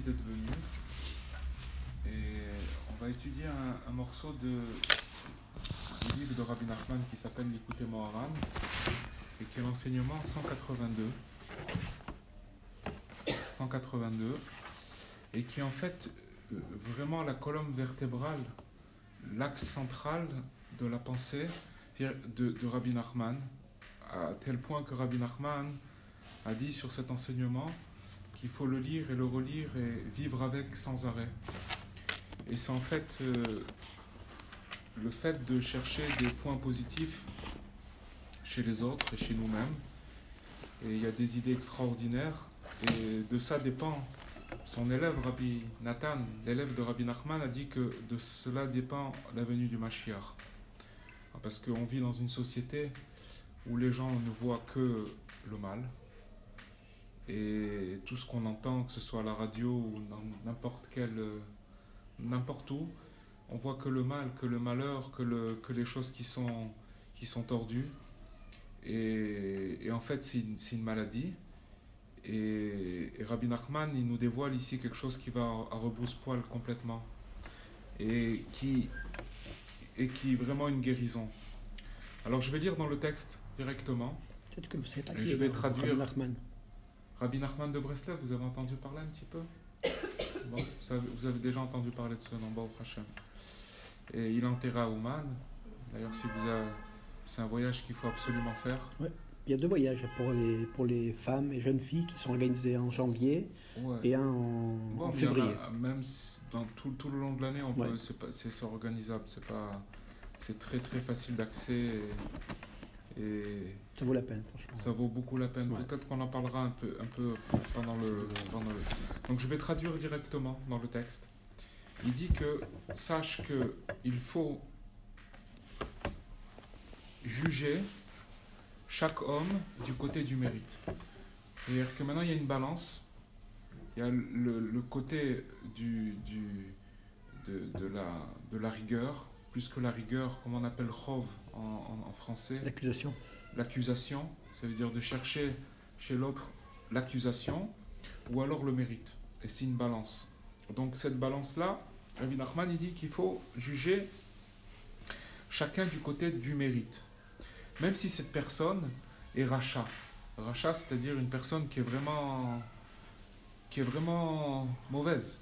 d'être venu. Et on va étudier un morceau du livre de Rabbi Nachman qui s'appelle l'Écoute Moharan et qui est l'enseignement 182 et qui est en fait vraiment la colonne vertébrale, l'axe central de la pensée de Rabbi Nachman, à tel point que Rabbi Nachman a dit sur cet enseignement qu'il faut le lire et le relire et vivre avec sans arrêt. Et c'est en fait le fait de chercher des points positifs chez les autres et chez nous-mêmes. Et il y a des idées extraordinaires et de ça dépend. Son élève Rabbi Nathan, l'élève de Rabbi Nachman, a dit que de cela dépend la venue du Mashiach. Parce qu'on vit dans une société où les gens ne voient que le mal. Et tout ce qu'on entend, que ce soit à la radio ou n'importe où, on voit que le mal, que le malheur, que les choses qui sont tordues. Et en fait, c'est une maladie. Et Rabbi Nachman, il nous dévoile ici quelque chose qui va à rebrousse-poil complètement. Et qui est vraiment une guérison. Alors je vais lire dans le texte directement. Peut-être que vous savez pas et qui je vais est traduire. Rabbi Nachman. Rabbi Nachman de Breslev, vous avez entendu parler un petit peu? Bon, vous avez déjà entendu parler de ce nom, Baruch Hashem. Et il est enterré à Ouman. D'ailleurs, c'est un voyage qu'il faut absolument faire. Ouais. Il y a 2 voyages pour les femmes et jeunes filles qui sont organisés en janvier et un en février. Même dans tout le long de l'année, c'est organisable. C'est très très facile d'accès et ça vaut la peine, franchement. Ça vaut beaucoup la peine. Ouais. Peut-être qu'on en parlera un peu pendant le. Donc je vais traduire directement dans le texte. Il dit que sache que il faut juger chaque homme du côté du mérite. C'est-à-dire que maintenant il y a une balance. Il y a le côté de la rigueur, plus que la rigueur, comme on appelle chov en français. L'accusation, ça veut dire de chercher chez l'autre l'accusation ou alors le mérite. Et c'est une balance. Donc cette balance-là, Rabbi Nachman il dit qu'il faut juger chacun du côté du mérite. Même si cette personne est racha. Racha, c'est-à-dire une personne qui est vraiment mauvaise.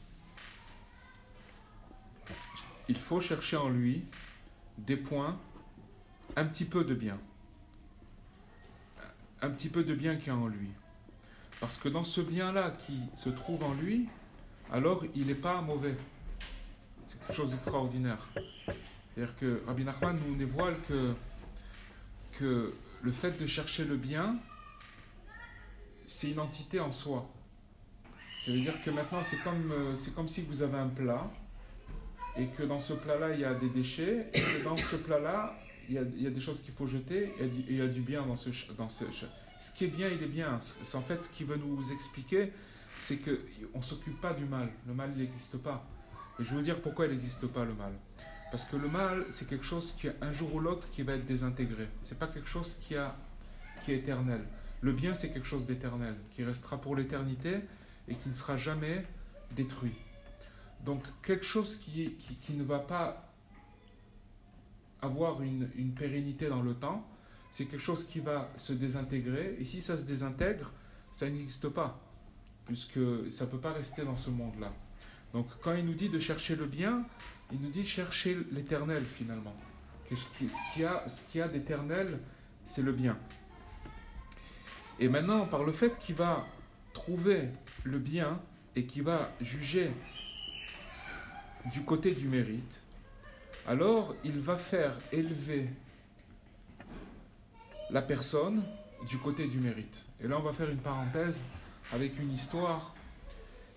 Il faut chercher en lui des points, un petit peu de bien. Un petit peu de bien qu'il y a en lui. Parce que dans ce bien-là qui se trouve en lui, alors il n'est pas mauvais. C'est quelque chose d'extraordinaire. C'est-à-dire que Rabbi Nachman nous dévoile que le fait de chercher le bien, c'est une entité en soi. Ça veut dire que maintenant, c'est comme si vous avez un plat, et que dans ce plat-là, il y a des déchets, et que dans ce plat-là, il y a des choses qu'il faut jeter, et il y a du bien dans ce. Ce qui est bien, il est bien. C'est en fait ce qu'il veut nous expliquer, c'est qu'on ne s'occupe pas du mal. Le mal, il n'existe pas. Et je vais vous dire pourquoi il n'existe pas, le mal. Parce que le mal, c'est quelque chose qui, un jour ou l'autre, qui va être désintégré. Ce n'est pas quelque chose qui est éternel. Le bien, c'est quelque chose d'éternel, qui restera pour l'éternité et qui ne sera jamais détruit. Donc, quelque chose qui ne va pas avoir une pérennité dans le temps, c'est quelque chose qui va se désintégrer. Et si ça se désintègre, ça n'existe pas, puisque ça ne peut pas rester dans ce monde-là. Donc, quand il nous dit de chercher le bien, il nous dit chercher l'éternel, finalement. Ce qu'il y a d'éternel, c'est le bien. Et maintenant, par le fait qu'il va trouver le bien et qu'il va juger du côté du mérite, alors il va faire élever la personne du côté du mérite. Et là, on va faire une parenthèse avec une histoire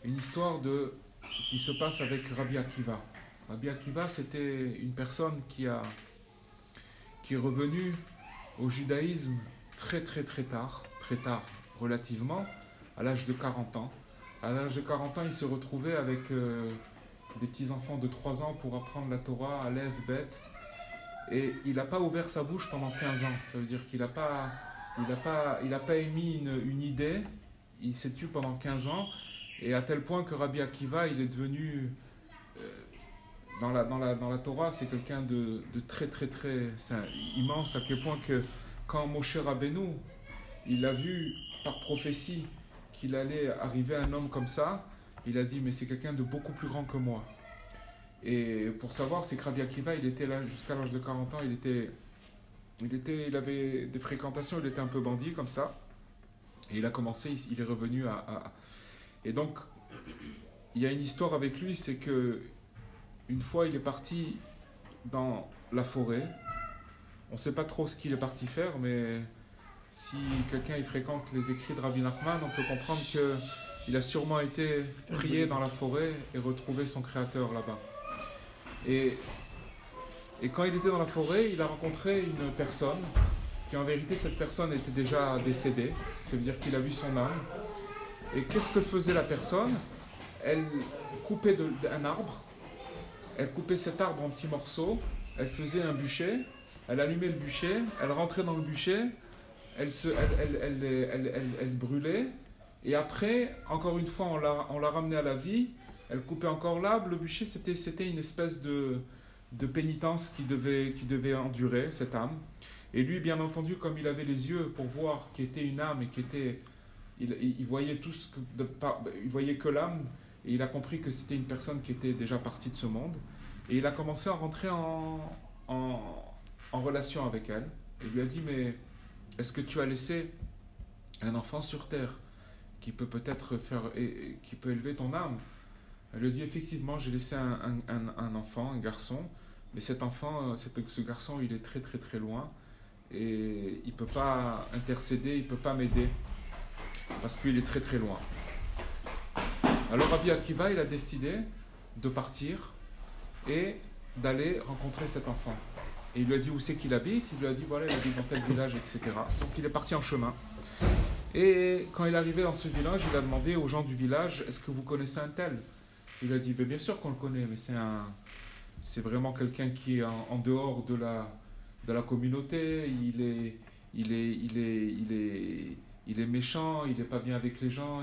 qui se passe avec Rabbi Akiva. Rabbi Akiva, c'était une personne qui est revenue au judaïsme très tard relativement, à l'âge de 40 ans. À l'âge de 40 ans, il se retrouvait avec des petits-enfants de 3 ans pour apprendre la Torah, Aleph, Bet. Et il n'a pas ouvert sa bouche pendant 15 ans. Ça veut dire qu'il n'a pas émis une idée. Il s'est tué pendant 15 ans. Et à tel point que Rabbi Akiva, il est devenu, dans la Torah, c'est quelqu'un de très, très, très immense, à quel point que quand Moshe Rabbeinu, il a vu par prophétie qu'il allait arriver un homme comme ça, il a dit, mais c'est quelqu'un de beaucoup plus grand que moi. Et pour savoir, c'est que Rabbi Akiva, il était là jusqu'à l'âge de 40 ans, il avait des fréquentations, il était un peu bandit comme ça. Et il a commencé, il est revenu Et donc, il y a une histoire avec lui, c'est que une fois, il est parti dans la forêt. On ne sait pas trop ce qu'il est parti faire, mais si quelqu'un il fréquente les écrits de Rabbi Nachman, on peut comprendre qu'il a sûrement été prié dans la forêt et retrouvé son créateur là-bas. Et quand il était dans la forêt, il a rencontré une personne qui, en vérité, cette personne était déjà décédée. Ça veut dire qu'il a vu son âme. Et qu'est-ce que faisait la personne? Elle coupait un arbre, elle coupait cet arbre en petits morceaux, elle faisait un bûcher, elle allumait le bûcher, elle rentrait dans le bûcher, elle brûlait, et après, encore une fois, on l'a ramenée à la vie, elle coupait encore l'arbre, le bûcher, c'était une espèce de pénitence qui devait endurer, cette âme. Et lui, bien entendu, comme il avait les yeux pour voir qu'il était une âme et il voyait il voyait que l'âme, et il a compris que c'était une personne qui était déjà partie de ce monde. Et il a commencé à rentrer en relation avec elle. Il lui a dit, mais est-ce que tu as laissé un enfant sur terre qui peut peut-être qui peut élever ton âme? Elle lui a dit, effectivement, j'ai laissé un enfant, un garçon, mais cet enfant, ce garçon, il est très très très loin, et il ne peut pas intercéder, il ne peut pas m'aider, parce qu'il est très très loin. Alors Rabbi Akiva, il a décidé de partir et d'aller rencontrer cet enfant. Et il lui a dit où c'est qu'il habite, il lui a dit voilà, il habite dans tel village, etc. Donc il est parti en chemin. Et quand il est arrivé dans ce village, il a demandé aux gens du village, est-ce que vous connaissez un tel? Il a dit, bien sûr qu'on le connaît, mais c'est vraiment quelqu'un qui est en dehors de la communauté, il est méchant, il n'est pas bien avec les gens,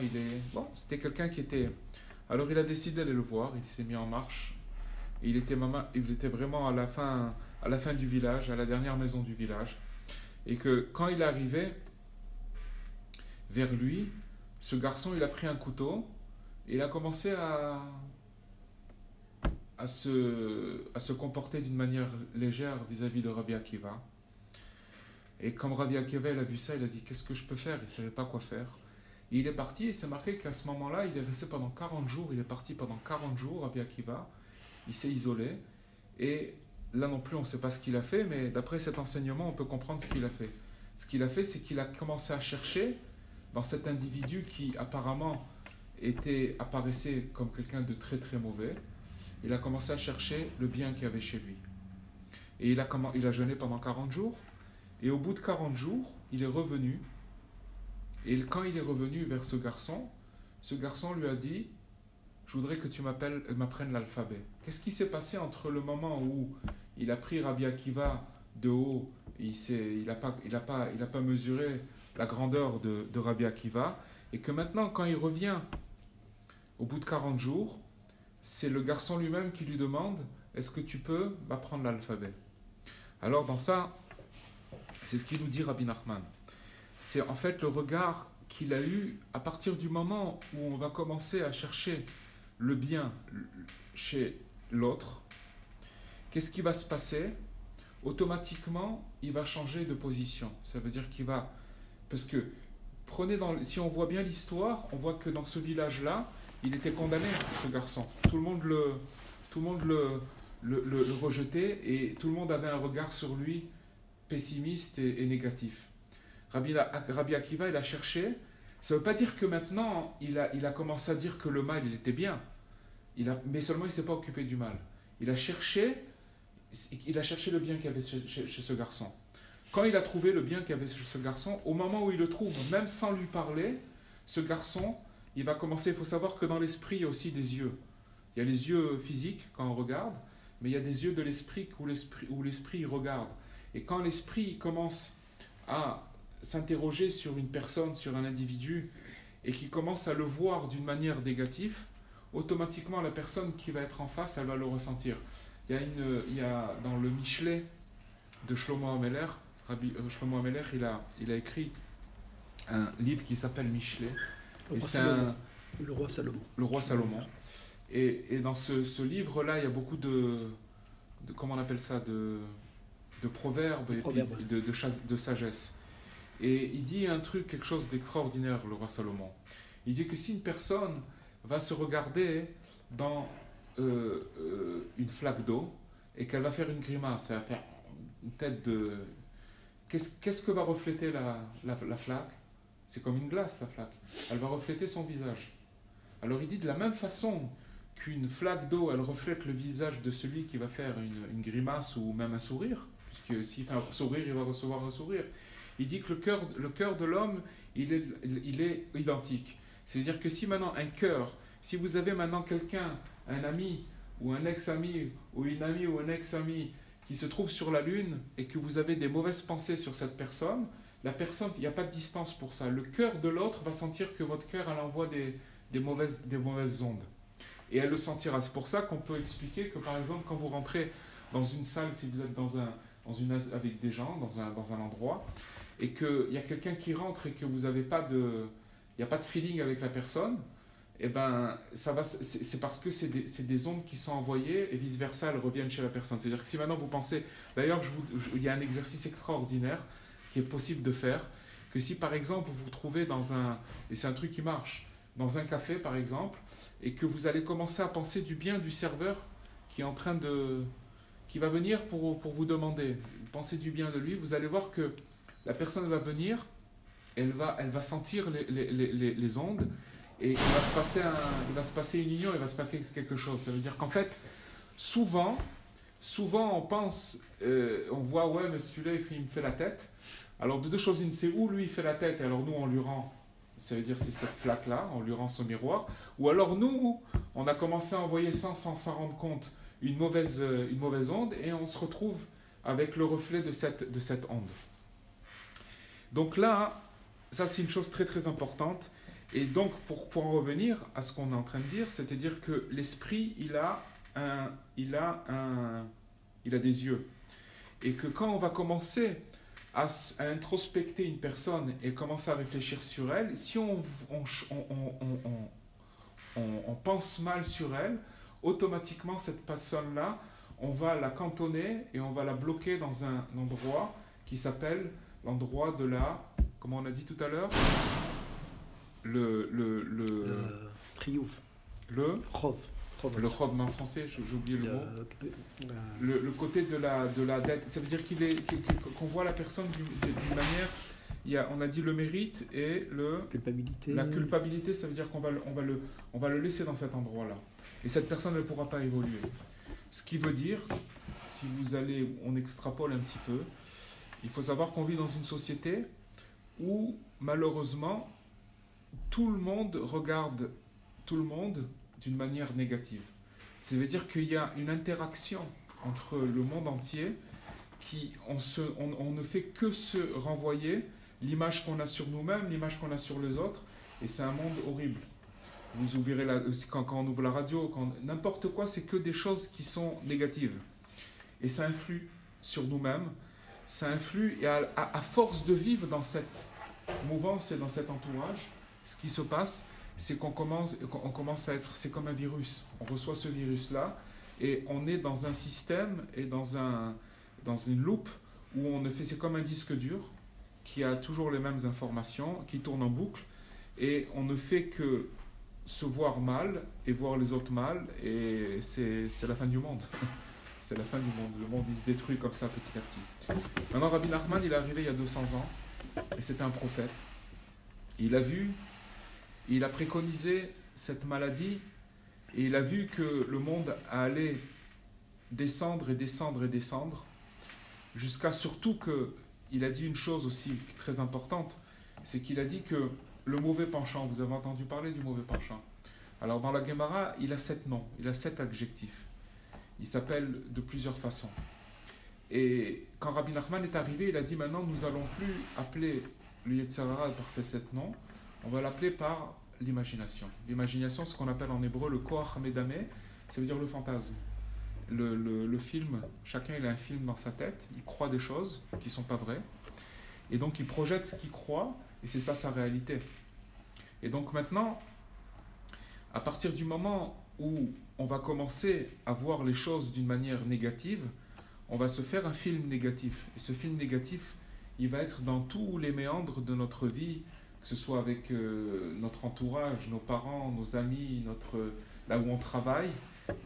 Bon, c'était quelqu'un qui était... Alors il a décidé d'aller le voir, il s'est mis en marche, et il était vraiment à la fin du village, à la dernière maison du village, et que quand il est arrivé vers lui, ce garçon, il a pris un couteau, et il a commencé à se comporter d'une manière légère vis-à-vis de Rabbi Akiva. Et comme Rabbi Akiva il a vu ça, il a dit, qu'est-ce que je peux faire? Il ne savait pas quoi faire. Et il est parti, et c'est marqué qu'à ce moment-là, il est resté pendant 40 jours, il est parti pendant 40 jours, Rabbi Akiva, il s'est isolé, et là non plus on ne sait pas ce qu'il a fait, mais d'après cet enseignement, on peut comprendre ce qu'il a fait. Ce qu'il a fait, c'est qu'il a commencé à chercher dans cet individu qui apparemment apparaissait comme quelqu'un de très très mauvais. Il a commencé à chercher le bien qu'il y avait chez lui. Et il a jeûné pendant 40 jours, et au bout de 40 jours, il est revenu. Et quand il est revenu vers ce garçon lui a dit, je voudrais que tu m'apprennes l'alphabet. Qu'est-ce qui s'est passé entre le moment où il a pris Rabbi Akiva de haut, et il n'a pas mesuré la grandeur de Rabbi Akiva, et que maintenant, quand il revient au bout de 40 jours, c'est le garçon lui-même qui lui demande, est-ce que tu peux m'apprendre l'alphabet? Alors dans ça, c'est ce qu'il nous dit Rabbi Nachman. C'est en fait le regard qu'il a eu à partir du moment où on va commencer à chercher le bien chez l'autre. Qu'est-ce qui va se passer? Automatiquement, il va changer de position. Ça veut dire qu'il va... Parce que, si on voit bien l'histoire, on voit que dans ce village-là, il était condamné, ce garçon. Tout le monde le rejetait, et tout le monde avait un regard sur lui pessimiste et négatif. Rabbi Akiva, il a cherché. Ça ne veut pas dire que maintenant, il a commencé à dire que le mal, il était bien. Mais seulement, il ne s'est pas occupé du mal. Il a cherché le bien qu'il y avait chez ce garçon. Quand il a trouvé le bien qu'il y avait chez ce garçon, au moment où il le trouve, même sans lui parler, ce garçon, il va commencer... Il faut savoir que dans l'esprit, il y a aussi des yeux. Il y a les yeux physiques, quand on regarde, mais il y a des yeux de l'esprit où l'esprit regarde. Et quand l'esprit commence à s'interroger sur une personne, sur un individu, et qui commence à le voir d'une manière négative, automatiquement la personne qui va être en face, elle va le ressentir. Il y a dans le Michelet de Shlomo Ameler, Shlomo Ameler, il a écrit un livre qui s'appelle Michelet. Et c'est le roi Salomon. Le roi Salomon. Et dans ce livre-là, il y a beaucoup de comment on appelle ça, de proverbes et de sagesse. Et il dit un truc, quelque chose d'extraordinaire, le roi Salomon. Il dit que si une personne va se regarder dans une flaque d'eau et qu'elle va faire une grimace, elle va faire une tête de... Qu'est-ce que va refléter la flaque? C'est comme une glace, la flaque. Elle va refléter son visage. Alors il dit de la même façon qu'une flaque d'eau, elle reflète le visage de celui qui va faire une grimace ou même un sourire, puisque s'il fait un sourire, il va recevoir un sourire. Il dit que le cœur de l'homme, il est identique. C'est-à-dire que si maintenant un cœur, si vous avez maintenant quelqu'un, un ami ou un ex-ami ou une amie ou un ex-ami qui se trouve sur la Lune et que vous avez des mauvaises pensées sur cette personne, la personne, il n'y a pas de distance pour ça. Le cœur de l'autre va sentir que votre cœur, elle envoie des mauvaises ondes. Et elle le sentira. C'est pour ça qu'on peut expliquer que, par exemple, quand vous rentrez dans une salle, si vous êtes avec des gens, dans un endroit, et qu'il y a quelqu'un qui rentre et que vous n'avez pas il n'y a pas de feeling avec la personne, et ben, c'est parce que c'est des ondes qui sont envoyées et vice-versa, elles reviennent chez la personne. C'est-à-dire que si maintenant vous pensez... D'ailleurs, il y a un exercice extraordinaire qui est possible de faire, que si par exemple vous vous trouvez et c'est un truc qui marche, dans un café par exemple, et que vous allez commencer à penser du bien du serveur qui va venir pour vous demander, pensez du bien de lui, vous allez voir que la personne va venir, elle va sentir les ondes, et il va se passer une union, il va se passer quelque chose. Ça veut dire qu'en fait, souvent on pense, on voit, ouais, mais celui-là, il me fait la tête. Alors, de deux choses, une, c'est où lui, il fait la tête, et alors nous, on lui rend, ça veut dire c'est cette flaque-là, on lui rend son miroir. Ou alors nous, on a commencé à envoyer sans s'en rendre compte une mauvaise onde, et on se retrouve avec le reflet de cette onde. Donc là, ça c'est une chose très très importante. Et donc pour en revenir à ce qu'on est en train de dire, c'est-à-dire que l'esprit, il a des yeux. Et que quand on va commencer à introspecter une personne et commencer à réfléchir sur elle, si on pense mal sur elle, automatiquement cette personne-là, on va la cantonner et on va la bloquer dans un endroit qui s'appelle l'endroit de la... Comment on a dit tout à l'heure? Le triouf. Le Chov. Le chov, mais en français, j'ai oublié le mot. Le côté de la dette. Ça veut dire qu'on voit la personne d'une manière... on a dit le mérite et culpabilité. La culpabilité, ça veut dire qu'on va le laisser dans cet endroit-là. Et cette personne ne pourra pas évoluer. Ce qui veut dire, si on extrapole un petit peu, il faut savoir qu'on vit dans une société où, malheureusement, tout le monde regarde tout le monde d'une manière négative. Ça veut dire qu'il y a une interaction entre le monde entier on ne fait que se renvoyer l'image qu'on a sur nous-mêmes, l'image qu'on a sur les autres, et c'est un monde horrible. Vous ouvrez quand on ouvre la radio, n'importe quoi, c'est que des choses qui sont négatives. Et ça influe sur nous-mêmes, ça influe, et à force de vivre dans cette mouvance et dans cet entourage, ce qui se passe, c'est qu'on commence à être, c'est comme un virus. On reçoit ce virus-là, et on est dans un système et dans une loupe où c'est comme un disque dur qui a toujours les mêmes informations, qui tourne en boucle, et on ne fait que se voir mal et voir les autres mal, et c'est la fin du monde. C'est la fin du monde. Le monde, il se détruit comme ça petit à petit. Maintenant, Rabbi Nachman, il est arrivé il y a 200 ans, et c'était un prophète. Il a préconisé cette maladie, et il a vu que le monde allait descendre et descendre et descendre, jusqu'à surtout qu'il a dit une chose aussi très importante, c'est qu'il a dit que le mauvais penchant, vous avez entendu parler du mauvais penchant. Alors dans la Gemara, il a 7 noms, il a 7 adjectifs. Il s'appelle de plusieurs façons. Et quand Rabbi Nachman est arrivé, il a dit maintenant nous n'allons plus appeler le Yetzer Hara par ces 7 noms, on va l'appeler par l'imagination. L'imagination, ce qu'on appelle en hébreu le koach medame, ça veut dire le fantasme. Le film, chacun il a un film dans sa tête, il croit des choses qui ne sont pas vraies, et donc il projette ce qu'il croit, et c'est ça sa réalité. Et donc maintenant, à partir du moment où on va commencer à voir les choses d'une manière négative, on va se faire un film négatif. Et ce film négatif, il va être dans tous les méandres de notre vie, que ce soit avec notre entourage, nos parents, nos amis, là où on travaille,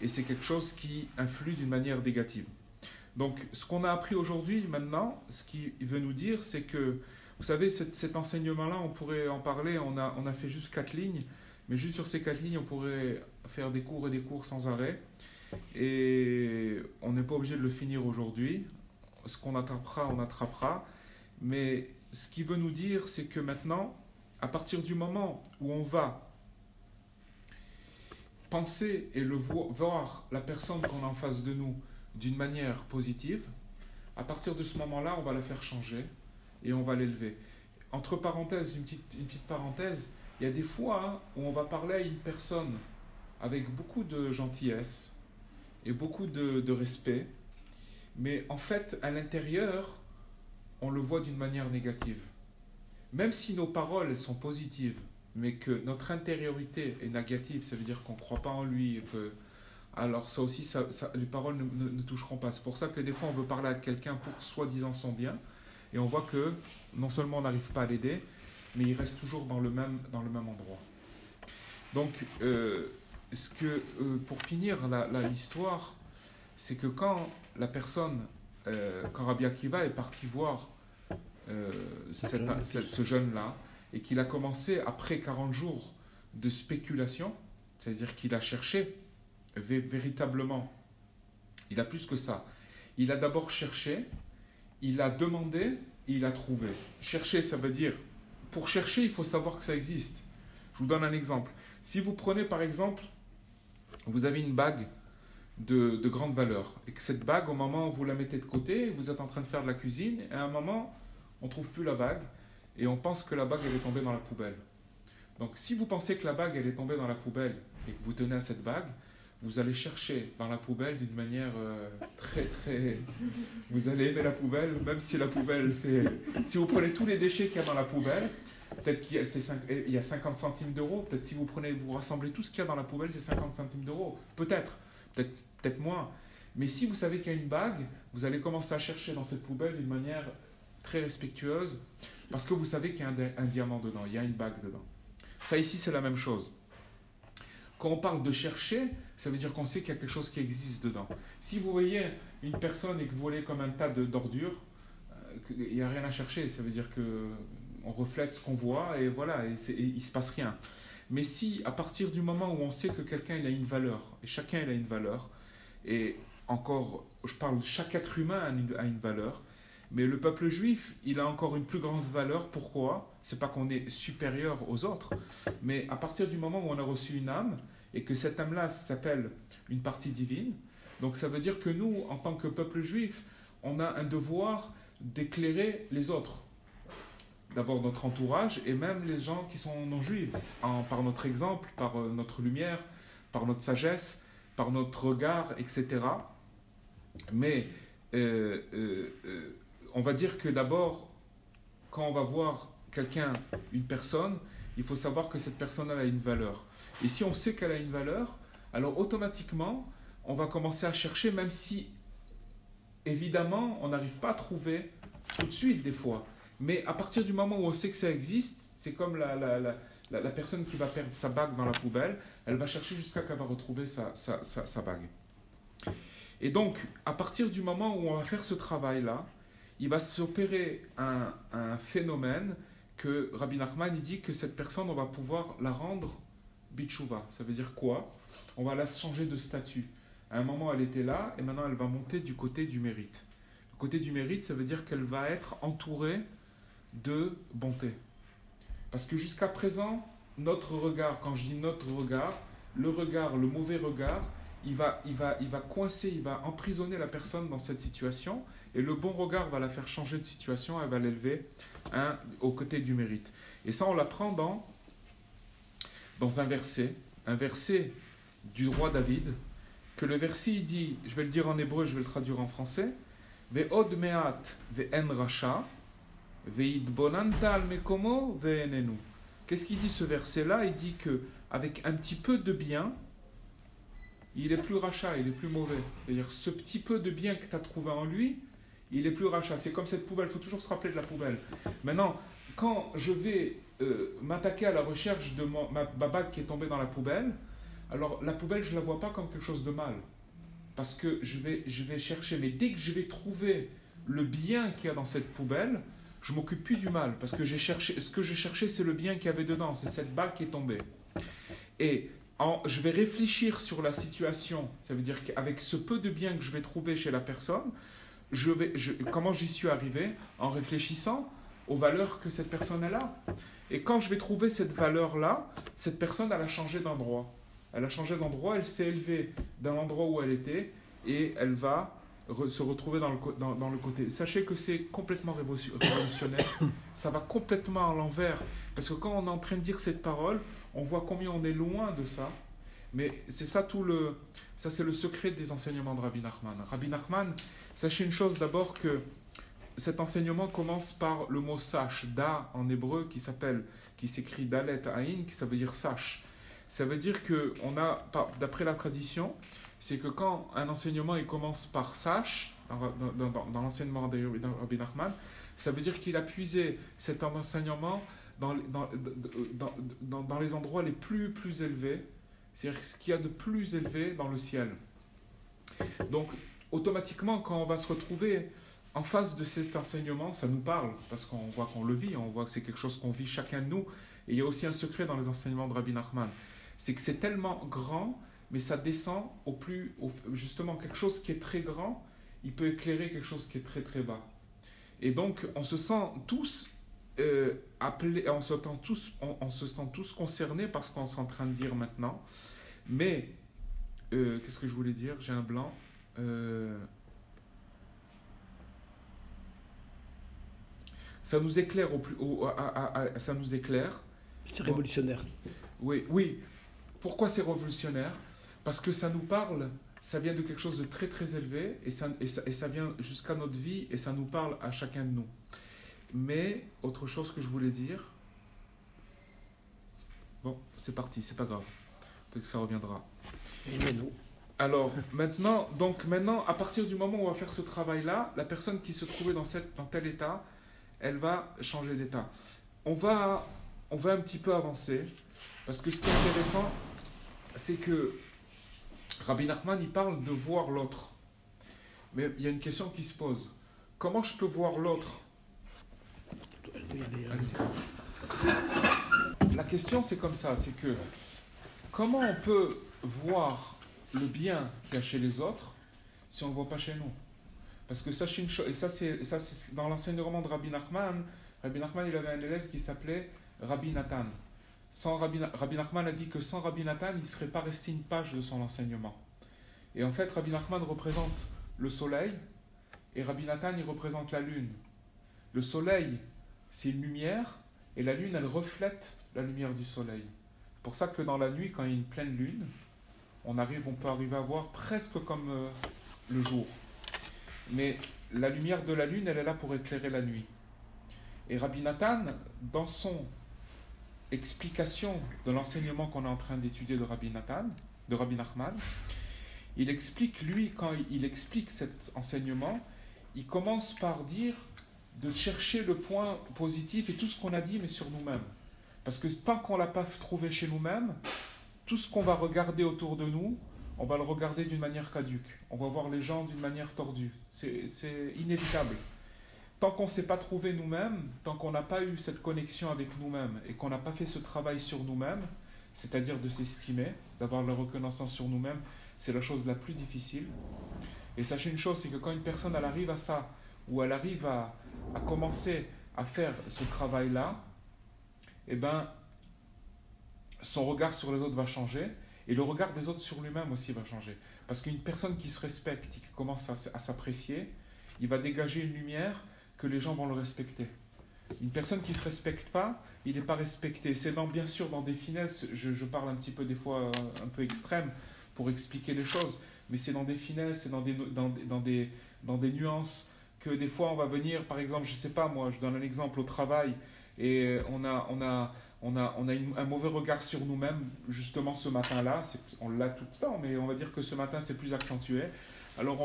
et c'est quelque chose qui influe d'une manière négative. Donc, ce qu'on a appris aujourd'hui, maintenant, ce qu'il veut nous dire, c'est que, vous savez, cet enseignement-là, on pourrait en parler, on a fait juste 4 lignes, mais juste sur ces 4 lignes, on pourrait faire des cours et des cours sans arrêt, et on n'est pas obligé de le finir aujourd'hui. Ce qu'on attrapera, on attrapera, mais ce qu'il veut nous dire, c'est que maintenant, à partir du moment où on va penser et voir la personne qu'on a en face de nous d'une manière positive, à partir de ce moment-là, on va la faire changer et on va l'élever. Entre parenthèses, une petite parenthèse, il y a des fois où on va parler à une personne avec beaucoup de gentillesse et beaucoup de respect, mais en fait, à l'intérieur, on le voit d'une manière négative. Même si nos paroles sont positives, mais que notre intériorité est négative, ça veut dire qu'on ne croit pas en lui, et que, alors ça aussi, les paroles ne toucheront pas. C'est pour ça que des fois, on veut parler à quelqu'un pour soi-disant son bien, et on voit que non seulement on n'arrive pas à l'aider, mais il reste toujours dans le même endroit. Donc, pour finir l'histoire, c'est que quand la personne, quand Rabbi Akiva est parti voir ce jeune-là, et qu'il a commencé, après 40 jours de spéculation, c'est-à-dire qu'il a cherché véritablement, il a plus que ça. Il a d'abord cherché, il a demandé, et il a trouvé. Chercher, ça veut dire, pour chercher, il faut savoir que ça existe. Je vous donne un exemple. Si vous prenez par exemple, vous avez une bague de grande valeur, et que cette bague, au moment où vous la mettez de côté, vous êtes en train de faire de la cuisine, et à un moment, on ne trouve plus la bague, et on pense que la bague, elle est tombée dans la poubelle. Donc, si vous pensez que la bague, elle est tombée dans la poubelle, et que vous tenez à cette bague, vous allez chercher dans la poubelle d'une manière très... Vous allez aimer la poubelle, même si la poubelle fait... Si vous prenez tous les déchets qu'il y a dans la poubelle, peut-être qu'il y a 50 centimes d'euros, peut-être si vous rassemblez tout ce qu'il y a dans la poubelle, c'est 50 centimes d'euros. Peut-être moins. Mais si vous savez qu'il y a une bague, vous allez commencer à chercher dans cette poubelle d'une manière très respectueuse, parce que vous savez qu'il y a un diamant dedans, il y a une bague dedans. Ça ici, c'est la même chose. Quand on parle de chercher, ça veut dire qu'on sait qu'il y a quelque chose qui existe dedans. Si vous voyez une personne et que vous voyez comme un tas d'ordures, il n'y a rien à chercher. Ça veut dire qu'on reflète ce qu'on voit et voilà, et il ne se passe rien. Mais si, à partir du moment où on sait que quelqu'un il a une valeur, et chacun il a une valeur, et encore, je parle, chaque être humain a une valeur, mais le peuple juif, il a encore une plus grande valeur. Pourquoi ? C'est pas qu'on est supérieur aux autres, mais à partir du moment où on a reçu une âme, et que cette âme-là s'appelle une partie divine, donc ça veut dire que nous, en tant que peuple juif, on a un devoir d'éclairer les autres. D'abord notre entourage, et même les gens qui sont non-juifs, par notre exemple, par notre lumière, par notre sagesse, par notre regard, etc. Mais on va dire que d'abord, quand on va voir quelqu'un, une personne, il faut savoir que cette personne a une valeur. Et si on sait qu'elle a une valeur, alors automatiquement, on va commencer à chercher, même si, évidemment, on n'arrive pas à trouver tout de suite des fois. Mais à partir du moment où on sait que ça existe, c'est comme la personne qui va perdre sa bague dans la poubelle, elle va chercher jusqu'à qu'elle va retrouver sa bague. Et donc, à partir du moment où on va faire ce travail-là, il va s'opérer un phénomène que Rabbi Nachman dit que cette personne, on va pouvoir la rendre bitchouva. Ça veut dire quoi ? On va la changer de statut. À un moment, elle était là, et maintenant, elle va monter du côté du mérite. Le côté du mérite, ça veut dire qu'elle va être entourée de bonté. Parce que jusqu'à présent, notre regard, quand je dis notre regard, le mauvais regard, il va coincer, il va emprisonner la personne dans cette situation, et le bon regard va la faire changer de situation, elle va l'élever au côté du mérite. Et ça, on l'apprend dans dans un verset du roi David, que le verset il dit, je vais le dire en hébreu, je vais le traduire en français, Ve'od me'at ve'en racha, ve'idbonanta al mekomo ve'enenu. Qu'est-ce qu'il dit ce verset-là? Il dit que avec un petit peu de bien, il est plus rachat, il est plus mauvais. C'est-à-dire, ce petit peu de bien que tu as trouvé en lui, il est plus rachat. C'est comme cette poubelle, il faut toujours se rappeler de la poubelle. Maintenant, quand je vais m'attaquer à la recherche de ma bague qui est tombée dans la poubelle, alors la poubelle, je ne la vois pas comme quelque chose de mal. Parce que je vais chercher. Mais dès que je vais trouver le bien qu'il y a dans cette poubelle, je ne m'occupe plus du mal. Parce que ce que j'ai cherché, c'est le bien qu'il y avait dedans. C'est cette bague qui est tombée. Et je vais réfléchir sur la situation. Ça veut dire qu'avec ce peu de bien que je vais trouver chez la personne, comment j'y suis arrivé? En réfléchissant aux valeurs que cette personne a. Et quand je vais trouver cette valeur-là, cette personne, elle a changé d'endroit. Elle a changé d'endroit, elle s'est élevée d'un endroit où elle était et elle va se retrouver dans le côté. Sachez que c'est complètement révolutionnaire. Ça va complètement à l'envers. Parce que quand on est en train de dire cette parole, on voit combien on est loin de ça. Mais c'est ça ça c'est le secret des enseignements de Rabbi Nachman. Rabbi Nachman, sachez une chose d'abord, que cet enseignement commence par le mot sache, da en hébreu, qui s'écrit dalet aïn, qui ça veut dire sache. Ça veut dire que d'après la tradition, c'est que quand un enseignement il commence par sache, dans l'enseignement de Rabbi Nachman, ça veut dire qu'il a puisé cet enseignement dans les endroits les plus élevés, c'est-à-dire ce qu'il y a de plus élevé dans le ciel. Donc, automatiquement, quand on va se retrouver en face de cet enseignement, ça nous parle, parce qu'on voit qu'on le vit, on voit que c'est quelque chose qu'on vit chacun de nous. Et il y a aussi un secret dans les enseignements de Rabbi Nachman, c'est que c'est tellement grand, mais ça descend justement quelque chose qui est très grand, il peut éclairer quelque chose qui est très très bas. Et donc, on se sent tous appelés, on se sent tous concernés par ce qu'on est en train de dire maintenant. Mais, qu'est-ce que je voulais dire? J'ai un blanc. Ça nous éclaire ça nous éclaire. C'est révolutionnaire. Oui. Pourquoi c'est révolutionnaire? Parce que ça nous parle, ça vient de quelque chose de très très élevé et ça vient jusqu'à notre vie et ça nous parle à chacun de nous. Mais, autre chose que je voulais dire, bon, c'est parti, c'est pas grave, peut-être que ça reviendra. Alors, maintenant, à partir du moment où on va faire ce travail-là, la personne qui se trouvait dans tel état, elle va changer d'état. On va un petit peu avancer, parce que ce qui est intéressant, c'est que Rabbi Nachman, il parle de voir l'autre. Mais il y a une question qui se pose. Comment je peux voir l'autre? La question, c'est comme ça, c'est que comment on peut voir le bien qu'il y a chez les autres si on ne le voit pas chez nous? Parce que sachez une chose, et ça c'est dans l'enseignement de Rabbi Nachman. Rabbi Nachman, il avait un élève qui s'appelait Rabbi Nathan. Rabbi Nachman a dit que sans Rabbi Nathan, il ne serait pas resté une page de son enseignement. Et en fait, Rabbi Nachman représente le soleil, et Rabbi Nathan, il représente la lune. Le soleil, c'est une lumière, et la lune, elle reflète la lumière du soleil. C'est pour ça que dans la nuit, quand il y a une pleine lune, on peut arriver à voir presque comme le jour. Mais la lumière de la lune, elle est là pour éclairer la nuit. Et Rabbi Nathan, dans son explication de l'enseignement qu'on est en train d'étudier de Rabbi Nachman, il explique, quand il explique cet enseignement, il commence par dire de chercher le point positif et tout ce qu'on a dit, mais sur nous-mêmes. Parce que tant qu'on ne l'a pas trouvé chez nous-mêmes, tout ce qu'on va regarder autour de nous, on va le regarder d'une manière caduque. On va voir les gens d'une manière tordue. C'est inévitable. Tant qu'on ne s'est pas trouvé nous-mêmes, tant qu'on n'a pas eu cette connexion avec nous-mêmes et qu'on n'a pas fait ce travail sur nous-mêmes, c'est-à-dire de s'estimer, d'avoir la reconnaissance sur nous-mêmes, c'est la chose la plus difficile. Et sachez une chose, c'est que quand une personne elle arrive à ça, ou elle arrive à commencer à faire ce travail-là, eh ben, son regard sur les autres va changer, et le regard des autres sur lui-même aussi va changer. Parce qu'une personne qui se respecte et qui commence à s'apprécier, il va dégager une lumière que les gens vont le respecter. Une personne qui ne se respecte pas, il n'est pas respecté. C'est bien sûr dans des finesses, je parle un petit peu des fois un peu extrême pour expliquer les choses, mais c'est dans des finesses, c'est dans des nuances que des fois on va venir, par exemple, je ne sais pas moi, je donne un exemple au travail, et on a un mauvais regard sur nous-mêmes, justement ce matin-là, on l'a tout le temps, mais on va dire que ce matin c'est plus accentué. Alors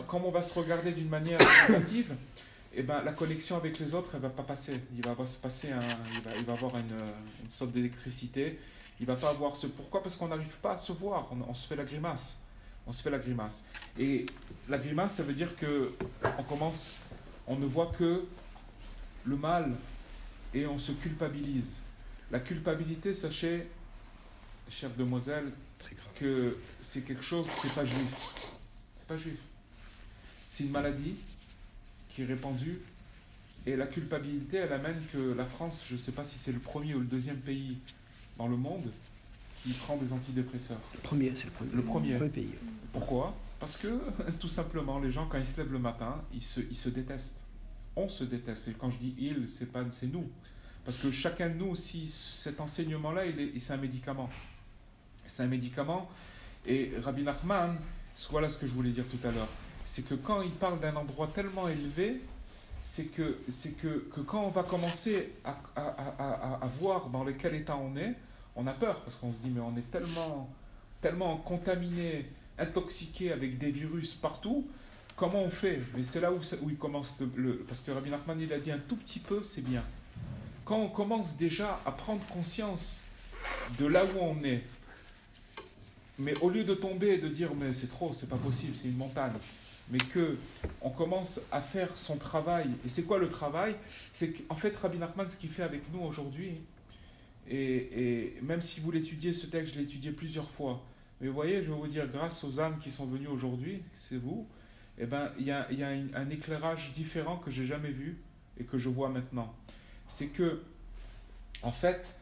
comme on va se regarder d'une manière négative, eh ben, la connexion avec les autres, elle va pas passer. Il va se passer il va avoir une sorte d'électricité. Il va pas avoir ce pourquoi, parce qu'on n'arrive pas à se voir. On se fait la grimace. On se fait la grimace. Et la grimace, ça veut dire que on ne voit que le mal et on se culpabilise. La culpabilité, sachez, chère demoiselle, que c'est quelque chose qui n'est pas juif. C'est pas juif. C'est une maladie qui est répandue, et la culpabilité, elle amène que la France, je ne sais pas si c'est le premier ou le deuxième pays dans le monde qui prend des antidépresseurs. Le premier, c'est le premier pays. Pourquoi? Parce que, tout simplement, les gens, quand ils se lèvent le matin, ils se détestent. On se déteste. Et quand je dis ils, c'est nous. Parce que chacun de nous aussi, cet enseignement-là, c'est un médicament. C'est un médicament. Et Rabbi Nachman, voilà ce que je voulais dire tout à l'heure, c'est que quand il parle d'un endroit tellement élevé, c'est que quand on va commencer à voir dans quel état on a peur, parce qu'on se dit, mais on est tellement contaminé, intoxiqué avec des virus partout, comment on fait? Mais c'est là où il commence, parce que Rabbi Nachman, il a dit un tout petit peu, c'est bien. Quand on commence déjà à prendre conscience de là où on est, mais au lieu de tomber et de dire mais c'est trop, c'est pas possible, c'est une montagne, mais que on commence à faire son travail. Et c'est quoi le travail? C'est qu'en fait Rabbi Nachman, ce qu'il fait avec nous aujourd'hui, et même si vous l'étudiez, ce texte, je l'ai étudié plusieurs fois, mais vous voyez, je vais vous dire, grâce aux âmes qui sont venues aujourd'hui, c'est vous, eh ben, il y a un éclairage différent que j'ai jamais vu et que je vois maintenant. C'est que, en fait,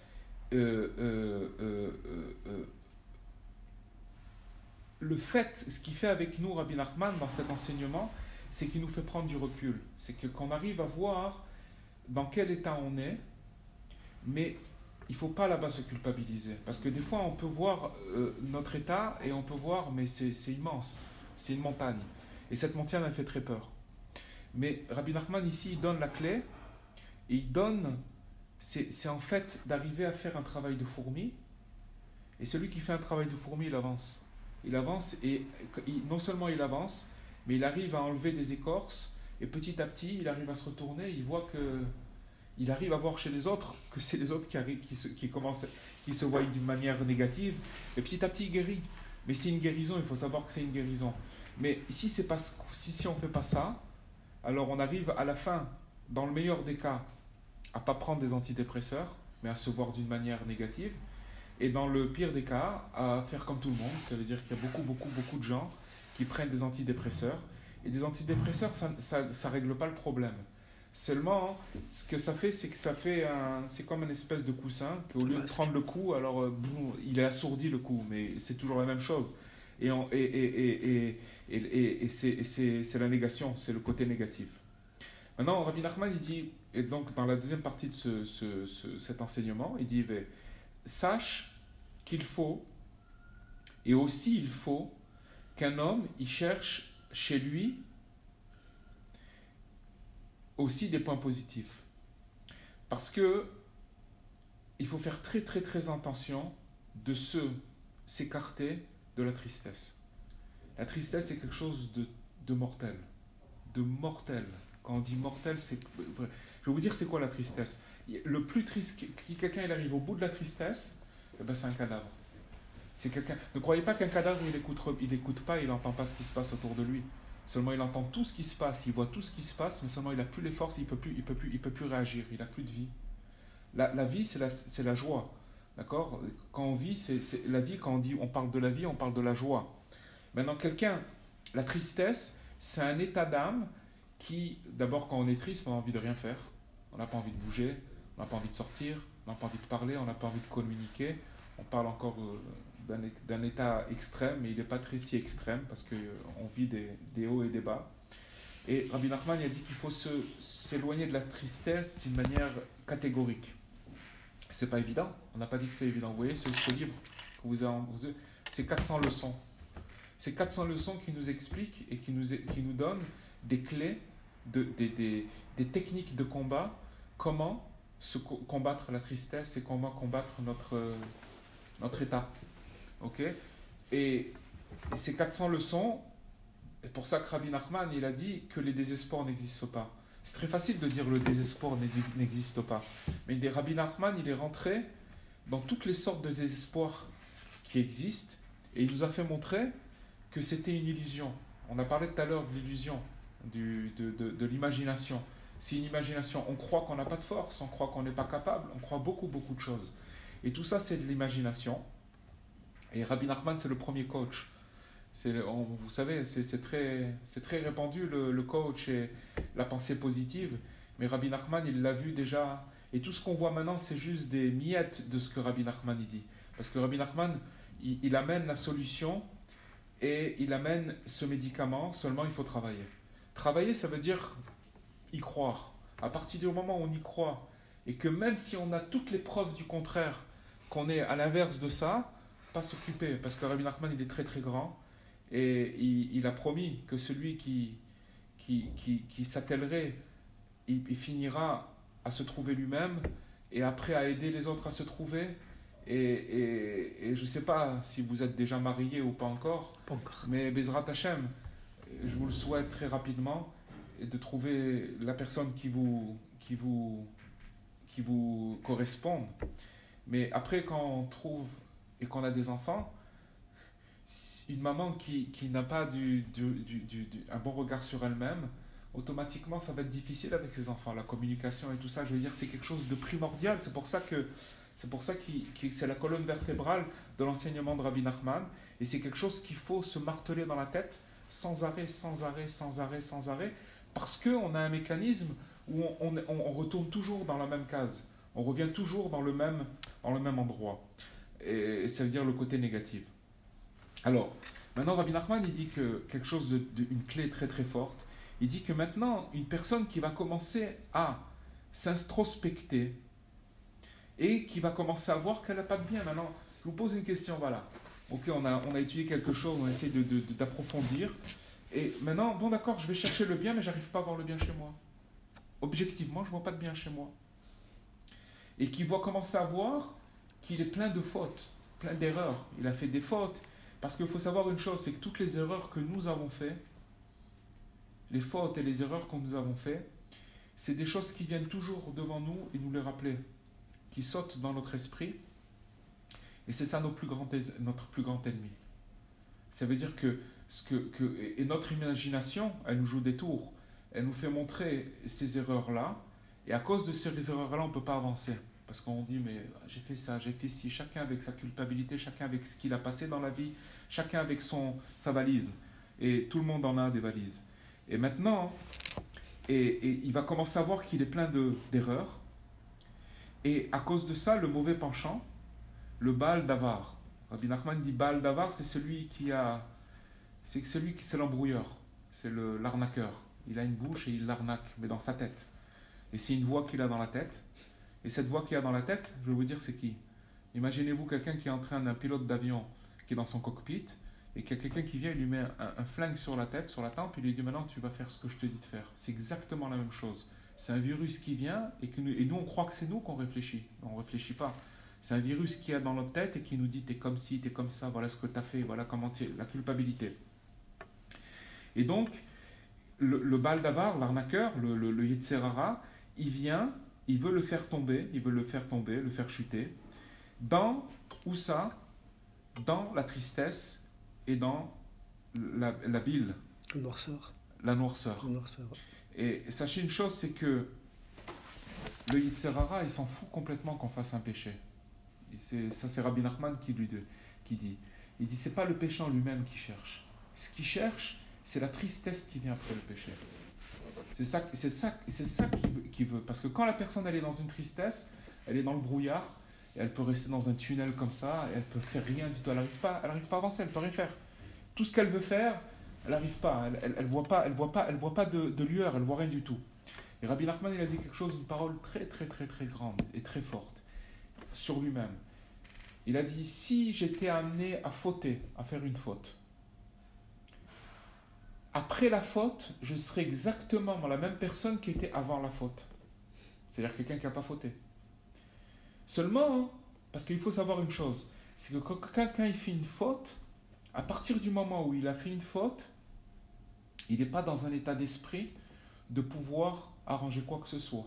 le fait, ce qu'il fait avec nous, Rabbi Nachman, dans cet enseignement, c'est qu'il nous fait prendre du recul. C'est qu'on arrive à voir dans quel état on est, mais il ne faut pas là-bas se culpabiliser. Parce que des fois, on peut voir notre état et on peut voir, mais c'est immense, c'est une montagne. Et cette montagne, elle fait très peur. Mais Rabbi Nachman, ici, il donne la clé, et il donne, c'est en fait d'arriver à faire un travail de fourmi, et celui qui fait un travail de fourmi, il avance. Il avance, et non seulement il avance, mais il arrive à enlever des écorces, et petit à petit, il arrive à se retourner, il voit que il arrive à voir chez les autres que c'est les autres qui se voient d'une manière négative, et petit à petit, il guérit. Mais c'est une guérison, il faut savoir que c'est une guérison. Mais si on ne fait pas ça, alors on arrive à la fin, dans le meilleur des cas, à ne pas prendre des antidépresseurs, mais à se voir d'une manière négative. Et dans le pire des cas, à faire comme tout le monde. Ça veut dire qu'il y a beaucoup de gens qui prennent des antidépresseurs. Et des antidépresseurs, ça ne règle pas le problème. Seulement, ce que ça fait, c'est que c'est comme une espèce de coussin, qu'au lieu de prendre le coup, alors il est assourdi le coup, mais c'est toujours la même chose. Et c'est la négation, c'est le côté négatif. Maintenant, Rabbi Nachman, il dit, et donc dans la deuxième partie de cet enseignement, il dit, sache qu'il faut, et aussi il faut, qu'un homme, il cherche chez lui aussi des points positifs. Parce que il faut faire très très très attention de s'écarter de la tristesse. La tristesse est quelque chose de mortel. De mortel. Quand on dit mortel, c'est... Je vais vous dire c'est quoi la tristesse. Le plus triste, quelqu'un il arrive au bout de la tristesse, eh ben c'est un cadavre. C'est quelqu'un. Ne croyez pas qu'un cadavre il écoute pas, il n'entend pas ce qui se passe autour de lui. Seulement il entend tout ce qui se passe, il voit tout ce qui se passe, mais seulement il n'a plus les forces, il peut plus réagir, il n'a plus de vie. La vie c'est la joie, d'accord? Quand on vit, c'est la vie. Quand on parle de la vie, on parle de la joie. Maintenant la tristesse, c'est un état d'âme qui, d'abord quand on est triste, on n'a envie de rien faire, on n'a pas envie de bouger, on n'a pas envie de sortir, on n'a pas envie de parler, on n'a pas envie de communiquer. On parle encore d'un état extrême, mais il n'est pas très si extrême parce qu'on vit des hauts et des bas. Et Rabbi Nachman il a dit qu'il faut s'éloigner de la tristesse d'une manière catégorique. C'est pas évident, on n'a pas dit que c'est évident. Vous voyez ce livre que vous avez, c'est 400 leçons. C'est 400 leçons qui nous expliquent et qui nous donnent des clés, des techniques de combat, comment combattre la tristesse et comment combattre notre état. Ok? Et ces 400 leçons, c'est pour ça que Rabbi Nachman il a dit que les désespoirs n'existent pas. C'est très facile de dire le désespoir n'existe pas. Mais Rabbi Nachman il est rentré dans toutes les sortes de désespoirs qui existent et il nous a fait montrer que c'était une illusion. On a parlé tout à l'heure de l'illusion, de l'imagination. C'est une imagination. On croit qu'on n'a pas de force, on croit qu'on n'est pas capable, on croit beaucoup de choses. Et tout ça, c'est de l'imagination. Et Rabbi Nachman, c'est le premier coach. Vous savez, c'est très répandu le coach et la pensée positive. Mais Rabbi Nachman, il l'a vu déjà. Et tout ce qu'on voit maintenant, c'est juste des miettes de ce que Rabbi Nachman il dit. Parce que Rabbi Nachman, il amène la solution et il amène ce médicament, seulement il faut travailler. Travailler, ça veut dire y croire. À partir du moment où on y croit, et que même si on a toutes les preuves du contraire, qu'on est à l'inverse de ça, pas s'occuper, parce que Rabbi Nachman, il est très grand, et il a promis que celui qui s'attellerait, il finira à se trouver lui-même, et après à aider les autres à se trouver. Et je ne sais pas si vous êtes déjà marié ou pas encore, mais Bezrat Hashem, je vous le souhaite très rapidement, de trouver la personne qui vous correspond. Mais après, quand on trouve et qu'on a des enfants, une maman qui n'a pas un bon regard sur elle-même, automatiquement, ça va être difficile avec ses enfants. La communication et tout ça, je veux dire, c'est quelque chose de primordial. C'est pour ça que c'est la colonne vertébrale de l'enseignement de Rabbi Nachman. Et c'est quelque chose qu'il faut se marteler dans la tête sans arrêt, parce qu'on a un mécanisme où on retourne toujours dans la même case. On revient toujours dans le même endroit. Et ça veut dire le côté négatif. Alors, maintenant, Rabbi Nachman, il dit que quelque chose une clé très forte. Il dit que maintenant, une personne qui va commencer à s'introspecter et qui va commencer à voir qu'elle n'a pas de bien. Maintenant, je vous pose une question, voilà. Ok, on a étudié quelque chose, on a essayé d'approfondir. Et maintenant, bon d'accord, je vais chercher le bien, mais je n'arrive pas à voir le bien chez moi. Objectivement, je ne vois pas de bien chez moi. Et qui va commencer à voir qu'il est plein de fautes, plein d'erreurs. Il a fait des fautes. Parce qu'il faut savoir une chose, c'est que toutes les erreurs que nous avons faites, les fautes et les erreurs que nous avons faites, c'est des choses qui viennent toujours devant nous et nous les rappeler, qui sautent dans notre esprit. Et c'est ça notre plus grand ennemi. Ça veut dire que notre imagination, elle nous joue des tours. Elle nous fait montrer ces erreurs-là. Et à cause de ces erreurs-là, on ne peut pas avancer. Parce qu'on dit, mais j'ai fait ça, j'ai fait ci. Chacun avec sa culpabilité, chacun avec ce qu'il a passé dans la vie, chacun avec sa valise. Et tout le monde en a des valises. Et maintenant, et il va commencer à voir qu'il est plein d'erreurs. Et à cause de ça, le mauvais penchant, le Baal Davar. Rabbi Nachman dit Baal Davar, c'est l'embrouilleur, c'est l'arnaqueur. Il a une bouche et il l'arnaque, mais dans sa tête. Et c'est une voix qu'il a dans la tête. Et cette voix qu'il a dans la tête, je vais vous dire c'est qui. Imaginez-vous quelqu'un qui est en train d'un pilote d'avion qui est dans son cockpit et qu'il y a quelqu'un qui vient et lui met un flingue sur la tête, sur la tempe, et lui dit maintenant tu vas faire ce que je te dis de faire. C'est exactement la même chose. C'est un virus qui vient et nous on croit que c'est nous qu'on réfléchit. On ne réfléchit pas. C'est un virus qui est dans notre tête et qui nous dit t'es comme ci, t'es comme ça, voilà ce que t'as fait, voilà comment t'es, la culpabilité. Et donc, le Baal Davar, l'arnaqueur, le Yetzer Hara, il vient, il veut le faire tomber, le faire chuter, dans la tristesse et dans la bile. La noirceur. Et sachez une chose, c'est que le Yetzer Hara, il s'en fout complètement qu'on fasse un péché. C'est Rabbi Nachman qui dit. Il dit, c'est pas le péché en lui-même qu'il cherche. Ce qu'il cherche, c'est la tristesse qui vient après le péché. C'est ça qu'il veut. Parce que quand la personne elle est dans une tristesse, elle est dans le brouillard, et elle peut rester dans un tunnel comme ça, et elle peut faire rien du tout. Elle n'arrive pas à avancer, elle peut rien faire. Tout ce qu'elle veut faire, Elle n'arrive pas, elle voit pas de lueur, elle voit rien du tout. Et Rabbi Nachman, il a dit quelque chose, une parole très très très très grande et très forte sur lui-même. Il a dit, si j'étais amené à fauter, à faire une faute, après la faute, je serais exactement la même personne qui était avant la faute. C'est-à-dire quelqu'un qui n'a pas fauté. Seulement, parce qu'il faut savoir une chose, c'est que quand quelqu'un il fait une faute, à partir du moment où il a fait une faute, il n'est pas dans un état d'esprit de pouvoir arranger quoi que ce soit.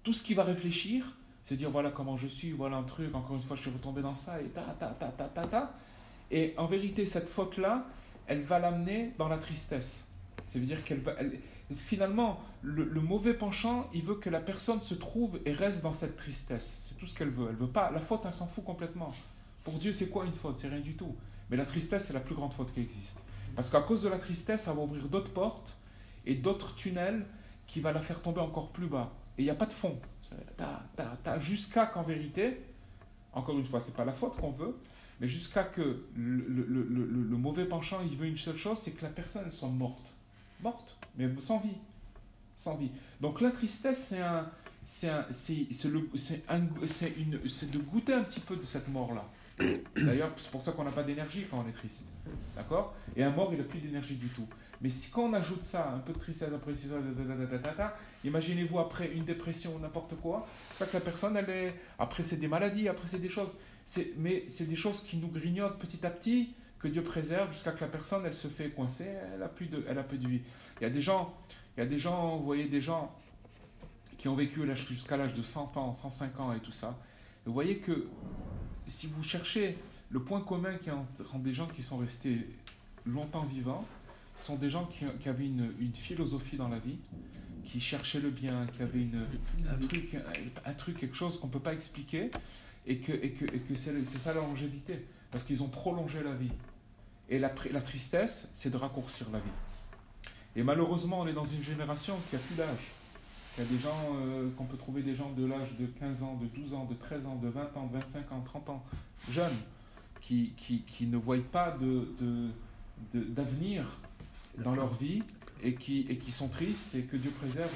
Tout ce qu'il va réfléchir, c'est dire voilà comment je suis, voilà un truc, encore une fois je suis retombé dans ça, et ta. Et en vérité, cette faute-là, elle va l'amener dans la tristesse. Ça veut dire finalement, le mauvais penchant, il veut que la personne se trouve et reste dans cette tristesse. C'est tout ce qu'elle veut. Elle veut pas. La faute, elle s'en fout complètement. Pour Dieu, c'est quoi une faute? C'est rien du tout. Mais la tristesse, c'est la plus grande faute qui existe. Parce qu'à cause de la tristesse, ça va ouvrir d'autres portes et d'autres tunnels qui va la faire tomber encore plus bas. Et il n'y a pas de fond. Jusqu'à qu'en vérité, encore une fois, c'est pas la faute qu'on veut, mais jusqu'à que le mauvais penchant, il veut une seule chose, c'est que la personne elle soit morte. Morte, mais sans vie. Sans vie. Donc la tristesse, c'est de goûter un petit peu de cette mort-là. D'ailleurs, c'est pour ça qu'on n'a pas d'énergie quand on est triste. D'accord? Et un mort, il n'a plus d'énergie du tout. Mais si quand on ajoute ça, un peu de tristesse, après, imaginez-vous après une dépression ou n'importe quoi, c'est pas que la personne, après c'est des maladies, après c'est des choses, mais c'est des choses qui nous grignotent petit à petit, que Dieu préserve jusqu'à que la personne, elle se fait coincer, elle a plus de vie. Il y a des gens, vous voyez, des gens qui ont vécu jusqu'à l'âge de 100 ans, 105 ans et tout ça. Vous voyez que si vous cherchez le point commun qui rend des gens qui sont restés longtemps vivants, ce sont des gens qui avaient une philosophie dans la vie, qui cherchaient le bien, qui avaient un truc, quelque chose qu'on ne peut pas expliquer, et que c'est ça la longévité, parce qu'ils ont prolongé la vie. Et la tristesse, c'est de raccourcir la vie. Et malheureusement, on est dans une génération qui n'a plus d'âge. Il y a des gens, qu'on peut trouver des gens de l'âge de 15 ans, de 12 ans, de 13 ans, de 20 ans, de 25 ans, 30 ans, jeunes, qui ne voient pas d'avenir dans leur vie et qui sont tristes et que Dieu préserve,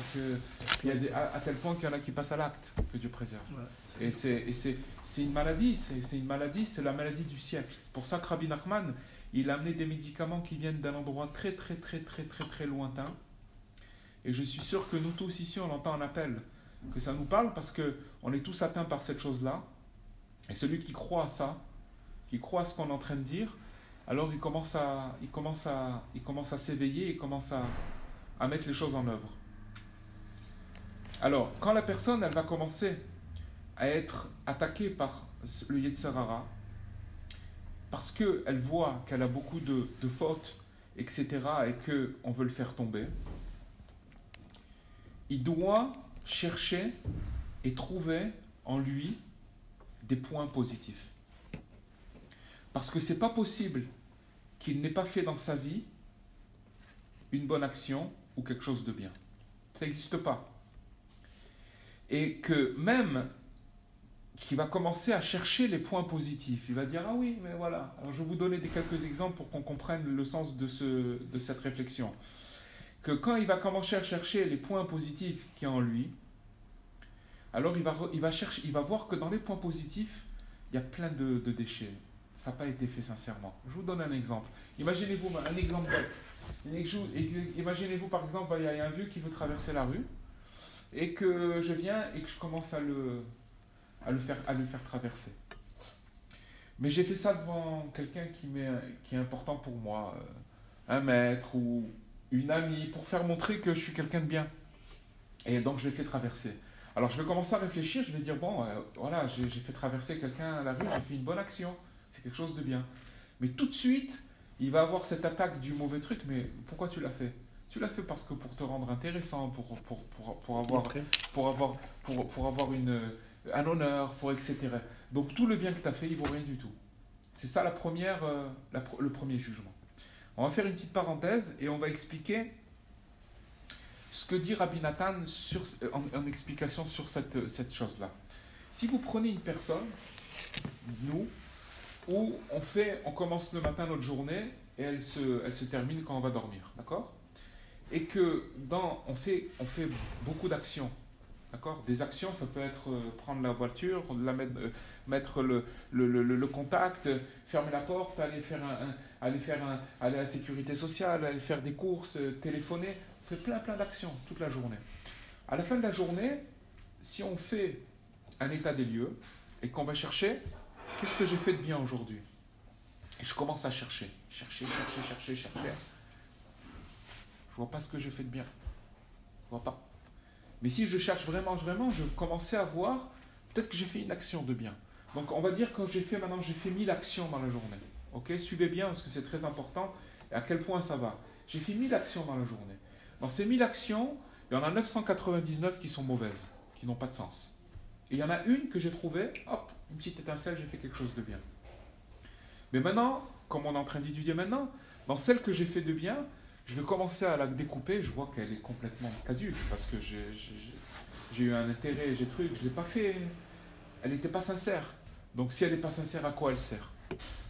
à tel point qu'il y en a qui passent à l'acte, que Dieu préserve. Ouais. Et c'est une maladie, c'est la maladie du siècle. Pour ça que Rabbi Nachman, il a amené des médicaments qui viennent d'un endroit très très très très très très lointain. Et je suis sûr que nous tous ici, on entend un appel, que ça nous parle parce qu'on est tous atteints par cette chose-là. Et celui qui croit à ça, qui croit à ce qu'on est en train de dire, alors il commence à s'éveiller, il commence à mettre les choses en œuvre. Alors, quand la personne, elle va commencer à être attaquée par le Yetzer Hara, parce qu'elle voit qu'elle a beaucoup de fautes, etc., et qu'on veut le faire tomber, il doit chercher et trouver en lui des points positifs. Parce que c'est pas possible qu'il n'ait pas fait dans sa vie une bonne action ou quelque chose de bien. Ça n'existe pas. Et que même qu'il va commencer à chercher les points positifs. Il va dire, ah oui, mais voilà. Alors je vais vous donner quelques exemples pour qu'on comprenne le sens de cette réflexion. Que quand il va commencer à chercher les points positifs qu'il y a en lui, alors il va voir que dans les points positifs, il y a plein de déchets. Ça n'a pas été fait sincèrement. Je vous donne un exemple. Imaginez-vous un exemple bête. Imaginez-vous par exemple, il y a un vieux qui veut traverser la rue et que je viens et que je commence à le faire traverser. Mais j'ai fait ça devant quelqu'un qui est important pour moi, un maître ou une amie, pour faire montrer que je suis quelqu'un de bien. Et donc je l'ai fait traverser. Alors je vais commencer à réfléchir, je vais dire, bon, voilà, j'ai fait traverser quelqu'un à la rue, j'ai fait une bonne action, c'est quelque chose de bien. Mais tout de suite, il va avoir cette attaque du mauvais truc, mais pourquoi tu l'as fait? Tu l'as fait parce que pour te rendre intéressant, pour avoir un honneur, etc. Donc tout le bien que tu as fait, il vaut rien du tout. C'est ça le premier jugement. On va faire une petite parenthèse et on va expliquer ce que dit Rabbi Nathan en explication sur cette chose-là. Si vous prenez une personne, nous, où on commence le matin notre journée et elle se termine quand on va dormir, d'accord? Et que on fait beaucoup d'actions, d'accord? Des actions, ça peut être prendre la voiture, mettre le contact, fermer la porte, aller à la sécurité sociale, aller faire des courses, téléphoner. On fait plein d'actions toute la journée. À la fin de la journée, si on fait un état des lieux et qu'on va chercher, qu'est-ce que j'ai fait de bien aujourd'hui? Et je commence à chercher. Je vois pas ce que j'ai fait de bien. Je vois pas. Mais si je cherche vraiment, je commençais à voir, peut-être que j'ai fait une action de bien. Donc on va dire que j'ai fait 1000 actions dans la journée. Ok, suivez bien parce que c'est très important et à quel point ça va. J'ai fait 1000 actions dans la journée. Dans ces 1000 actions, il y en a 999 qui sont mauvaises, qui n'ont pas de sens. Et il y en a une que j'ai trouvée, hop, une petite étincelle, j'ai fait quelque chose de bien. Mais maintenant, comme on est en train d'étudier maintenant, dans celle que j'ai fait de bien, je vais commencer à la découper, je vois qu'elle est complètement caduque, parce que j'ai eu un intérêt, je ne l'ai pas fait, elle n'était pas sincère. Donc si elle n'est pas sincère, à quoi elle sert?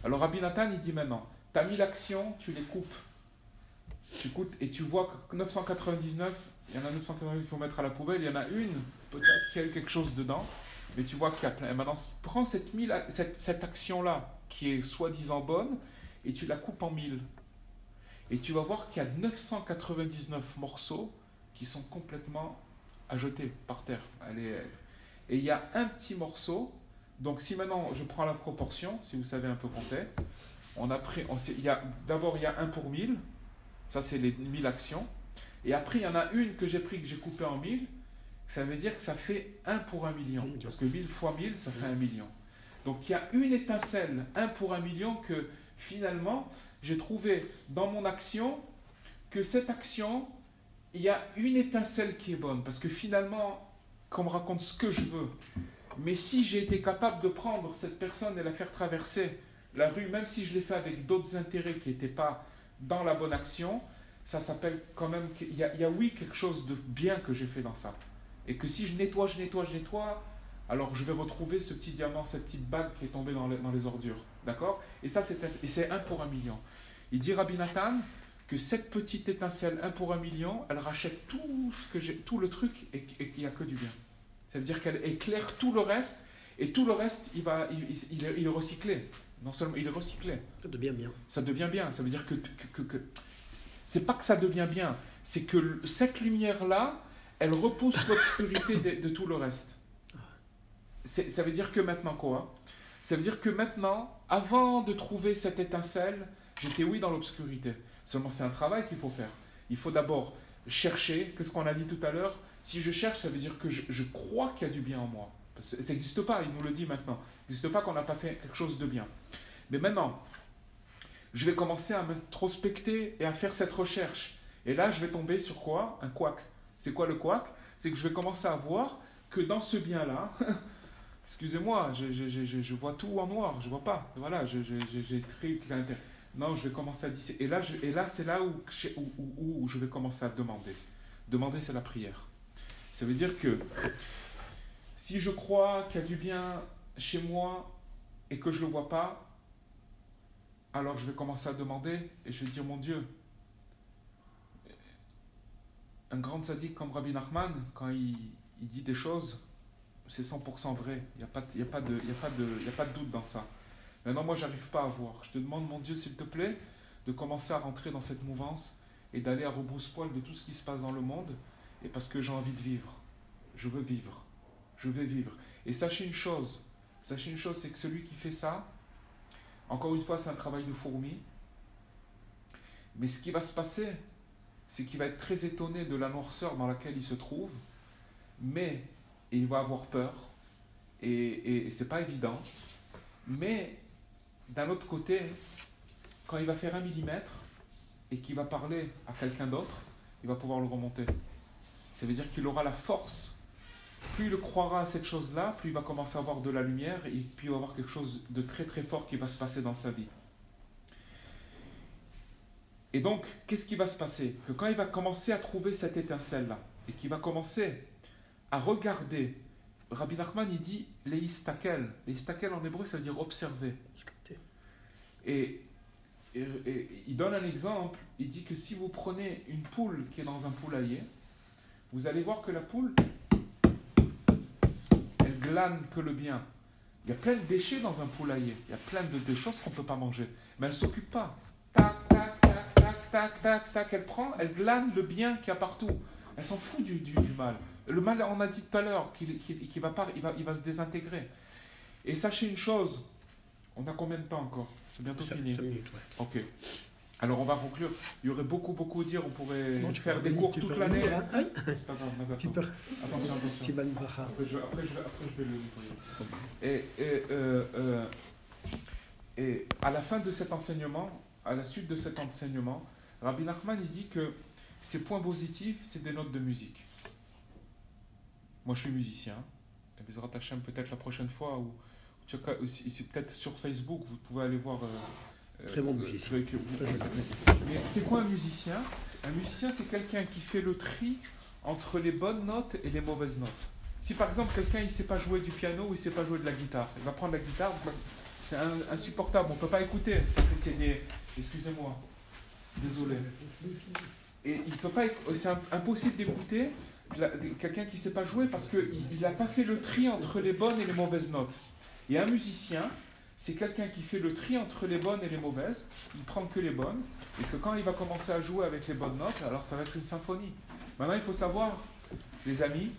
Alors Rabbi Nathan, il dit maintenant, tu as 1000 actions, tu les coupes. Tu coupes et tu vois que 999, il y en a 999 qu'il faut mettre à la poubelle, il y en a une, peut-être qu'il y a quelque chose dedans, mais tu vois qu'il y a plein. Et maintenant, prends cette action-là, qui est soi-disant bonne, et tu la coupes en 1000. Et tu vas voir qu'il y a 999 morceaux qui sont complètement à jeter par terre. Et il y a un petit morceau, donc si maintenant je prends la proportion, si vous savez un peu compter, d'abord il y a 1 pour 1000, ça c'est les 1000 actions, et après il y en a une que j'ai coupée en 1000, ça veut dire que ça fait 1 pour 1 million, parce que 1000 fois 1000, ça fait 1 million. Donc il y a une étincelle, 1 pour 1 million, que finalement, j'ai trouvé dans mon action que cette action, il y a une étincelle qui est bonne. Parce que finalement, qu'on me raconte ce que je veux, mais si j'ai été capable de prendre cette personne et la faire traverser la rue, même si je l'ai fait avec d'autres intérêts qui n'étaient pas dans la bonne action, ça s'appelle quand même qu'il y a oui quelque chose de bien que j'ai fait dans ça. Et que si je nettoie, alors je vais retrouver ce petit diamant, cette petite bague qui est tombée dans les ordures. D'accord? Et ça, c'est 1 pour 1 million. Il dit Rabbi Nathan que cette petite étincelle, 1 pour 1 million, elle rachète tout le truc et qu'il n'y a que du bien. Ça veut dire qu'elle éclaire tout le reste, et tout le reste, il est recyclé. Non seulement il est recyclé. Ça devient bien. Ça devient bien. Ça veut dire que c'est pas que ça devient bien, c'est que cette lumière-là, elle repousse l'obscurité de tout le reste. Ça veut dire que maintenant quoi? Ça veut dire que maintenant, avant de trouver cette étincelle, j'étais oui dans l'obscurité. Seulement c'est un travail qu'il faut faire. Il faut d'abord chercher, qu'est-ce qu'on a dit tout à l'heure? Si je cherche, ça veut dire que je crois qu'il y a du bien en moi. Ça n'existe pas, il nous le dit maintenant. Il n'existe pas qu'on n'a pas fait quelque chose de bien. Mais maintenant, je vais commencer à m'introspecter et à faire cette recherche. Et là, je vais tomber sur quoi? Un couac. C'est quoi le couac? C'est que je vais commencer à voir que dans ce bien-là, excusez-moi, je vois tout en noir, je vois pas. Voilà, j'ai très... Non, je vais commencer à dire... Et là c'est là où je vais commencer à demander. Demander, c'est la prière. Ça veut dire que si je crois qu'il y a du bien chez moi et que je ne le vois pas, alors je vais commencer à demander et je vais dire, mon Dieu, un grand tzaddik comme Rabbi Nachman, quand il dit des choses, c'est 100% vrai. Il n'y a pas de doute dans ça. Maintenant, moi, je n'arrive pas à voir. Je te demande, mon Dieu, s'il te plaît, de commencer à rentrer dans cette mouvance et d'aller à rebrousse-poil de tout ce qui se passe dans le monde, et parce que j'ai envie de vivre. Je veux vivre. Je vais vivre. Et sachez une chose, c'est que celui qui fait ça, encore une fois, c'est un travail de fourmi, mais ce qui va se passer, c'est qu'il va être très étonné de la noirceur dans laquelle il se trouve, mais il va avoir peur, et c'est pas évident, mais d'un autre côté, quand il va faire 1 millimètre et qu'il va parler à quelqu'un d'autre, il va pouvoir le remonter. Ça veut dire qu'il aura la force. Plus il croira à cette chose-là, plus il va commencer à avoir de la lumière, et puis il va avoir quelque chose de très très fort qui va se passer dans sa vie. Et donc, qu'est-ce qui va se passer? Que quand il va commencer à trouver cette étincelle-là, et qu'il va commencer à regarder, Rabbi Nachman, il dit leistakel. Leistakel en hébreu, ça veut dire observer. Et il donne un exemple, il dit que si vous prenez une poule qui est dans un poulailler, vous allez voir que la poule, elle glane que le bien. Il y a plein de déchets dans un poulailler, il y a plein de choses qu'on ne peut pas manger, mais elle ne s'occupe pas. Tac, tac, tac, tac, tac, tac, tac, elle prend, elle glane le bien qu'il y a partout. Elle s'en fout du mal. Le mal, on a dit tout à l'heure, qu'il va se désintégrer. Et sachez une chose, on a combien de temps encore? C'est bientôt fini. 5 minutes, ouais. Ok. Alors on va conclure. Il y aurait beaucoup à dire. On pourrait faire des cours toute l'année. C'est pas grave, attention. Après je vais le nettoyer. Et à la fin de cet enseignement, à la suite de cet enseignement, Rabbi Nachman il dit que ces points positifs, c'est des notes de musique. Moi je suis musicien. Et Bezrat Hashem, peut-être la prochaine fois, ou peut-être sur Facebook, vous pouvez aller voir. Très bon musicien. Mais c'est quoi un musicien? Un musicien, c'est quelqu'un qui fait le tri entre les bonnes notes et les mauvaises notes. Si par exemple quelqu'un il ne sait pas jouer du piano ou il ne sait pas jouer de la guitare, il va prendre la guitare, c'est insupportable, on ne peut pas écouter. Excusez-moi, désolé. Et il peut pas, c'est impossible d'écouter quelqu'un qui ne sait pas jouer parce qu'il n'a pas fait le tri entre les bonnes et les mauvaises notes. Et un musicien, c'est quelqu'un qui fait le tri entre les bonnes et les mauvaises, il prend que les bonnes, et que quand il va commencer à jouer avec les bonnes notes, alors ça va être une symphonie. Maintenant, il faut savoir, les amis,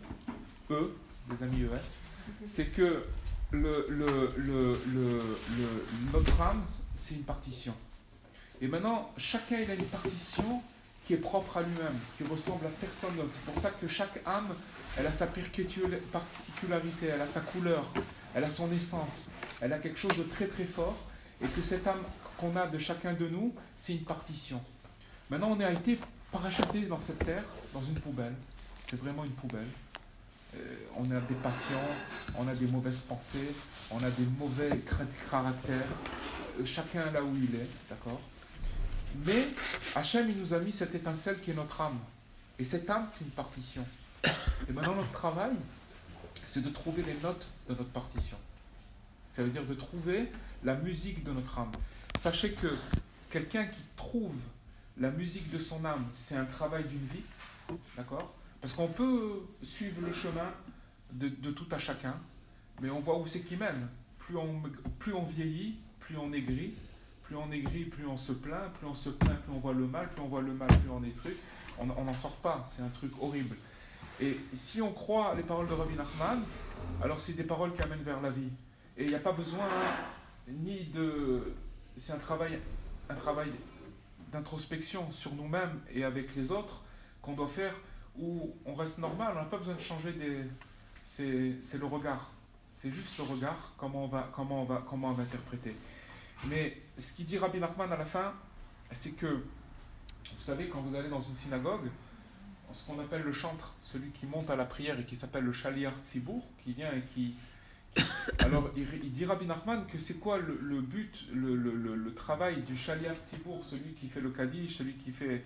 les amis ES, c'est que notre âme, c'est une partition. Et maintenant, chacun il a une partition qui est propre à lui-même, qui ressemble à personne d'autre. C'est pour ça que chaque âme, elle a sa particularité, elle a sa couleur, elle a son essence, elle a quelque chose de très très fort, et que cette âme qu'on a de chacun de nous, c'est une partition. Maintenant, on a été parachuté dans cette terre, dans une poubelle. C'est vraiment une poubelle. On a des passions, on a des mauvaises pensées, on a des mauvais caractères, chacun là où il est, d'accord? Mais Hachem, il nous a mis cette étincelle qui est notre âme. Et cette âme, c'est une partition. Et maintenant, notre travail, c'est de trouver les notes de notre partition. Ça veut dire de trouver la musique de notre âme. Sachez que quelqu'un qui trouve la musique de son âme, c'est un travail d'une vie, d'accord? Parce qu'on peut suivre le chemin de tout à chacun, mais on voit où c'est qui mène. Plus on vieillit, plus on aigrit, plus on se plaint, plus on voit le mal, plus on est truc. On n'en sort pas, c'est un truc horrible. Et si on croit les paroles de Rabbi Nachman, alors c'est des paroles qui amènent vers la vie. Et il n'y a pas besoin ni de... C'est un travail d'introspection sur nous-mêmes et avec les autres qu'on doit faire, où on reste normal, on n'a pas besoin de changer c'est le regard. C'est juste le regard, comment on va interpréter. Mais ce qu'il dit Rabbi Nachman à la fin, c'est que, vous savez, quand vous allez dans une synagogue, ce qu'on appelle le chantre, celui qui monte à la prière et qui s'appelle le Shaliach Tzibour, qui vient et qui... Alors, il dit Rabbi Nachman que c'est quoi le but, le travail du Shaliach Tzibour, celui qui fait le Kaddish, celui qui fait...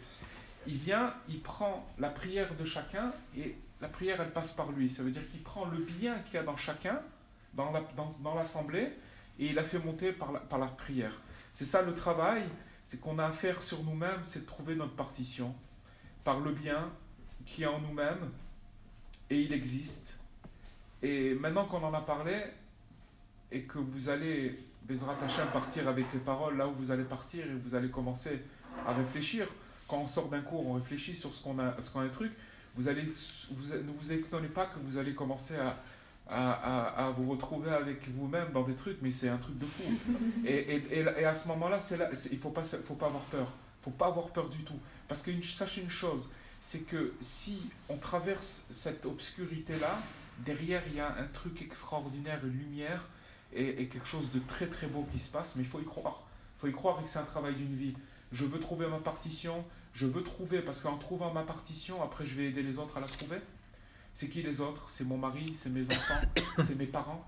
Il vient, il prend la prière de chacun et la prière, elle passe par lui. Ça veut dire qu'il prend le bien qu'il y a dans chacun, dans l'assemblée, et il la fait monter par la prière. C'est ça le travail, c'est qu'on a à faire sur nous-mêmes, c'est de trouver notre partition par le bien qui est en nous-mêmes, et il existe. Et maintenant qu'on en a parlé, et que vous allez, Bezrat Hashem, partir avec les paroles là où vous allez partir, et vous allez commencer à réfléchir. Quand on sort d'un cours, on réfléchit sur ce qu'on a truc. Ne vous étonnez pas que vous allez commencer à vous retrouver avec vous-même dans des trucs, mais c'est un truc de fou. Et à ce moment-là, il faut pas avoir peur. Il faut pas avoir peur du tout. Parce que sachez une chose, c'est que si on traverse cette obscurité-là, derrière il y a un truc extraordinaire, une lumière et quelque chose de très très beau qui se passe, mais il faut y croire. Il faut y croire que c'est un travail d'une vie. Je veux trouver ma partition, parce qu'en trouvant ma partition, après je vais aider les autres à la trouver. C'est qui les autres? C'est mon mari, c'est mes enfants, c'est mes parents.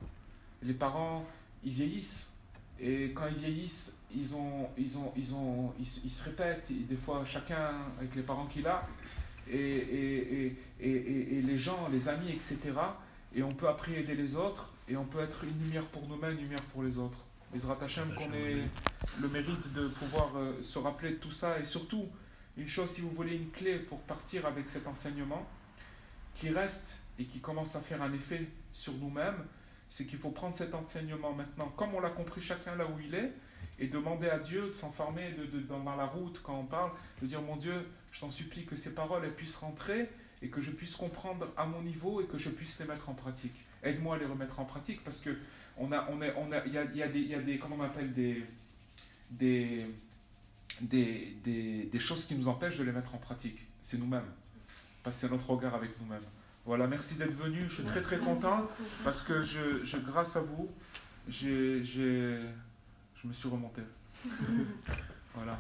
Les parents, ils vieillissent. Et quand ils vieillissent, ils se répètent. Et des fois, chacun avec les parents qu'il a. Et les gens, les amis, etc. Et on peut après aider les autres. Et on peut être une lumière pour nous-mêmes, une lumière pour les autres. Bezrat Hashem, qu'on ait le mérite de pouvoir se rappeler de tout ça. Et surtout, une chose, si vous voulez, une clé pour partir avec cet enseignement, qui reste et qui commence à faire un effet sur nous-mêmes, c'est qu'il faut prendre cet enseignement maintenant, comme on l'a compris chacun là où il est, et demander à Dieu de s'enfermer dans la route quand on parle, de dire mon Dieu, je t'en supplie que ces paroles elles puissent rentrer et que je puisse comprendre à mon niveau et que je puisse les mettre en pratique. Aide-moi à les remettre en pratique parce que il y a des comment on appelle des choses qui nous empêchent de les mettre en pratique. C'est nous-mêmes. C'est notre regard avec nous-mêmes. Voilà, merci d'être venu. Je suis très très content parce que grâce à vous, je me suis remonté. Voilà.